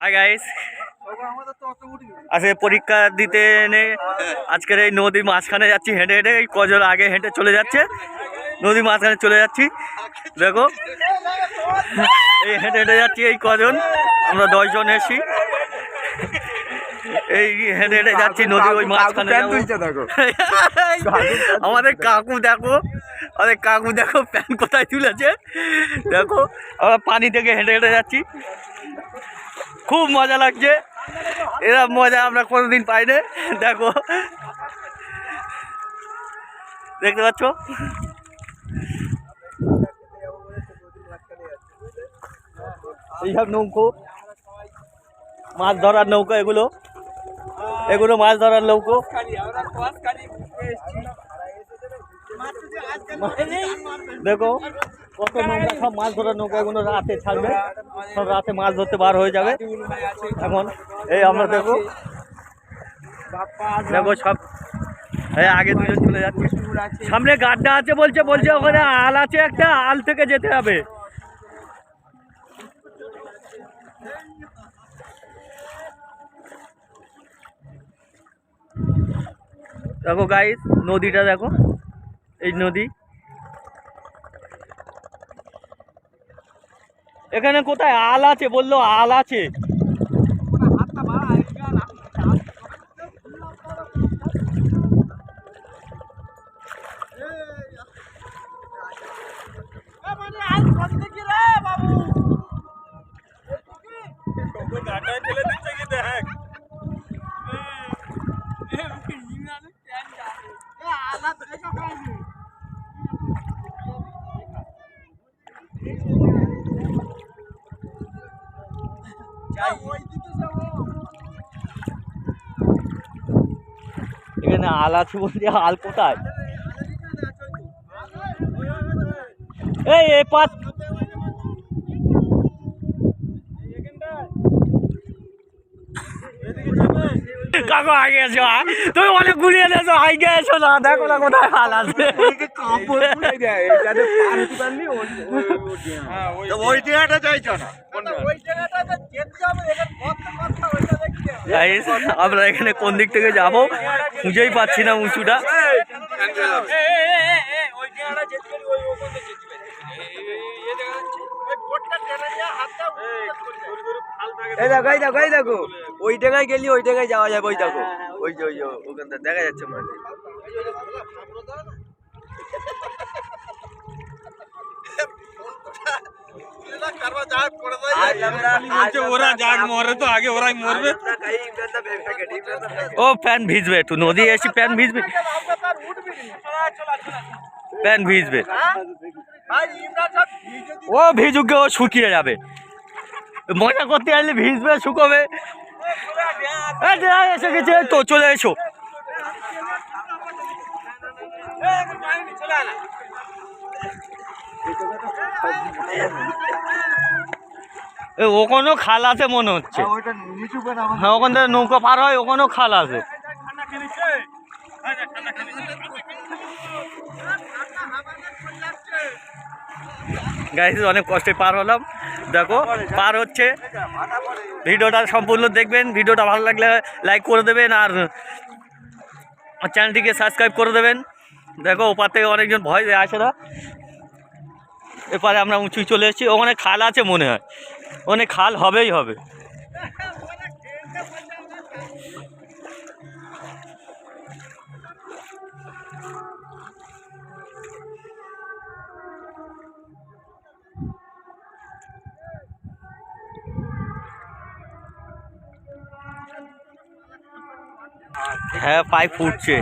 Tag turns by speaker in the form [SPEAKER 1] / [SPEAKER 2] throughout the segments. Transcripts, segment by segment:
[SPEAKER 1] Hi guys, আজকে পরীক্ষা দিতে এনে আজকের এই নদীর মাঝখানে যাচ্ছি হেঁটে হেঁটে। এই কজন আগে হেঁটে চলে যাচ্ছে, নদীর মাঝখানে চলে যাচ্ছি। দেখো এই হেঁটে হেঁটে যাচ্ছি, এই কজন আমরা 10 জন এসছি। এই হেঁটে হেঁটে যাচ্ছি নদী ওই মাঝখানে। আমাদের কাকু দেখো, আমাদের কাকু দেখো প্যান কোথায় তুলেছে দেখো। আমরা পানি থেকে হেঁটে হেঁটে যাচ্ছি, খুব মজা লাগছে। এরা মজা আমরা কোনোদিন পাই না। দেখো দেখতে পাচ্ছ, এইসব নৌকো, মাছ ধরার নৌকো, এগুলো এগুলো মাছ ধরার নৌকো। দেখো কত নৌকা, সব মাছ ধরার নৌকা। এগুলো রাতে ছাড়বে, সব রাতে মাছ ধরতে বার হয়ে যাবে। এখন এই আমরা দেখো দেখো সব এই আগে দুজন চলে যাচ্ছে। সামনে গাড্ডা আছে বলছে, বলছে ওখানে আল আছে একটা, আল থেকে যেতে হবে। দেখো গাইস নদীটা দেখো, এই নদী। এখানে কোথায় আল আছে বললো, আল আছে। এখানে আল আছে বলতে, আল কোথায়? এই পাঁচ কাকু আগে এসো, তুমি অনেক ঘুরিয়ে দিয়েছো, আগে এসো না, দেখো না কোথায় হাল আছে। আমরা এখানে কোন দিক থেকে যাবো খুঁজেই পাচ্ছি না উঁচুটা।
[SPEAKER 2] এই দেখো এই দেখো এই দেখো, ওই জায়গায় গেলি ওই জায়গায় যাওয়া যাবে। ওই দেখো, ওই যে ওই যে ওখানটা দেখা যাচ্ছে মাঝে।
[SPEAKER 3] ওরা যাক মরে তো আগে ওরাই মরবে।
[SPEAKER 1] ও প্যান ভিজবে, একটু নদী এসে প্যান ভিজবে, প্যান ভিজবে। ও ভিজুক, ও শুকিয়ে যাবে। মজা করতে আসলে ভিজবে, শুকোবে। এসে গেছে তো, চলে এসো। ওখানেও খাল আছে মনে হচ্ছে। হ্যাঁ ওখান থেকে নৌকা পার হয়, ওখানেও খাল আছে। গাইস অনেক কষ্টে পার হলাম, দেখো পার হচ্ছে। ভিডিওটা সম্পূর্ণ দেখবেন, ভিডিওটা ভালো লাগলে লাইক করে দেবেন, আর চ্যানেলটিকে সাবস্ক্রাইব করে দেবেন। দেখো ওপার থেকে অনেকজন ভয় দিয়ে আসে না, এপারে আমরা উঁচু চলে এসেছি। ওখানে খাল আছে মনে হয়, ওখানে খাল হবেই হবে। হ্যাঁ পায়ে ফুটছে,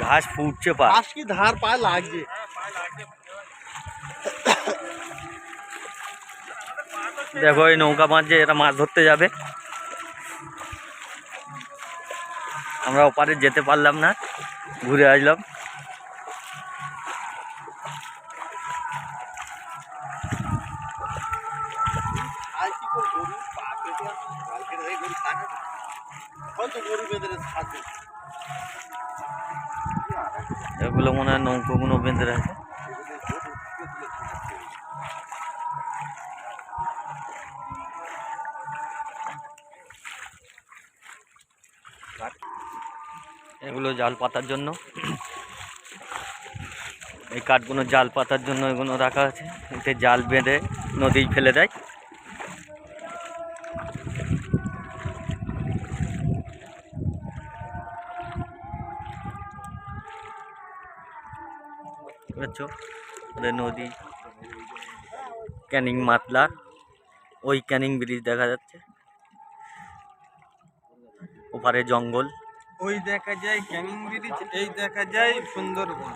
[SPEAKER 1] ঘাস ফুটছে, পা
[SPEAKER 2] কি ধার পায়ে লাগছে।
[SPEAKER 1] দেখো এই নৌকা মাঝে এরা মাছ ধরতে যাবে। আমরা ওপারে যেতে পারলাম না, ঘুরে আসলাম। এগুলো মনে হয় নৌকোগুলো বেঁধে রাখে। এগুলো জাল পাতার জন্য, এই কাঠগুলো জাল পাতার জন্য এগুলো রাখা আছে। এতে জাল বেঁধে নদী ফেলে দেয়। বুঝছো, ওদের নদী ক্যানিং মাতলা, ওই ক্যানিং ব্রিজ দেখা যাচ্ছে, ওপারে জঙ্গল।
[SPEAKER 3] ওই দেখা যায় ক্যানিং ব্রিজ, এই দেখা যায় সুন্দরবন।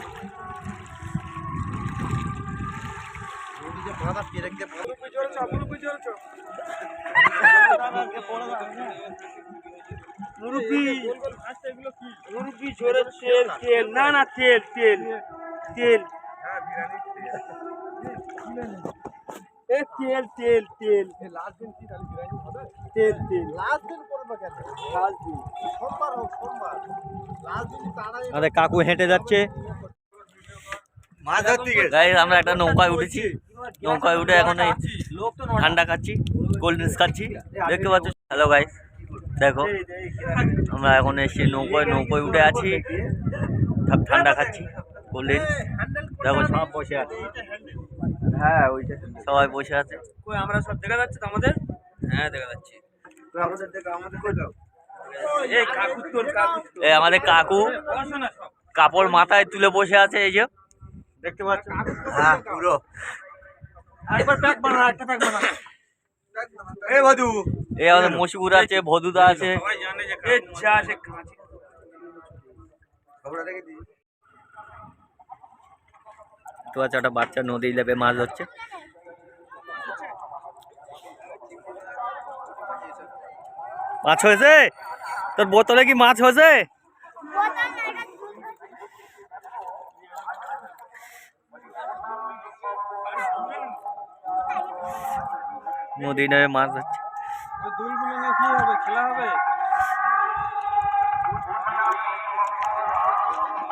[SPEAKER 2] না না তেল তেল তেল তেল তেল তেল তেল তেল
[SPEAKER 1] আমাদের কাকু হেঁটে যাচ্ছে। Guys, আমরা একটা নৌকায় উঠেছি, নৌকায় উঠে এখন এই ঠান্ডা খাচ্ছি, কোল্ড ড্রিঙ্কস খাচ্ছি, দেখতে পাচ্ছ। হ্যালো গাইস, দেখো আমরা এখন এসে নৌকায় উঠে আছি, ঠান্ডা খাচ্ছি, কোল্ড ড্রিঙ্কস। দেখো সব বসে আছে,
[SPEAKER 2] হ্যাঁ ওইটা
[SPEAKER 1] সবাই বসে আছে।
[SPEAKER 3] কই আমরা সব দেখা যাচ্ছে তো আমাদের? হ্যাঁ দেখা যাচ্ছে।
[SPEAKER 2] আমাদের দেখো আমাদের কই দাও
[SPEAKER 3] এই কাকু তোর কাকু
[SPEAKER 1] এই আমাদের কাকু কাপড় মাথায় তুলে বসে আছে, এই যে দেখতে পাচ্ছ।
[SPEAKER 2] হ্যাঁ পুরো
[SPEAKER 3] আরেকবার প্যাক বানা, একটা প্যাক বানা।
[SPEAKER 2] এই বধু
[SPEAKER 1] এই আমাদের মশিপুর আছে, ভদুদা আছে।
[SPEAKER 3] সবাই জানে যে এই চা সে কাঁচি।
[SPEAKER 2] খবরটা রেখে দিই।
[SPEAKER 1] তো আছে একটা বাচ্চা নদী লেবে মাছ ধরছে। মাছ হয়েছে তোর বোতলে? কি মাছ হয়েছে? নদী নেবে মাছ ধরছে।
[SPEAKER 3] ওই দুলগুলো নিয়ে কি হবে, খেলা হবে?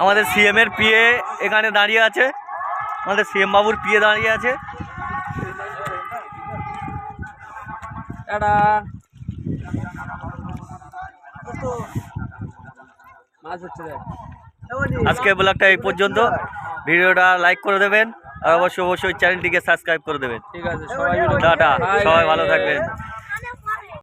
[SPEAKER 1] আমাদের সিএম এর পিএ এখানে দাঁড়িয়ে আছে, আমাদের সিএম বাবুর পিএ দাঁড়িয়ে আছে।
[SPEAKER 3] টাটা। মাছ হচ্ছে দেখ।
[SPEAKER 1] আজকে ব্লগটা এই পর্যন্ত। ভিডিওটা লাইক করে দেবেন আর অবশ্যই চ্যানেলটিকে সাবস্ক্রাইব করে দেবেন।
[SPEAKER 3] ঠিক আছে, সবাই মিলে
[SPEAKER 1] টাটা,
[SPEAKER 3] Bye.
[SPEAKER 1] সবাই ভালো থাকবেন।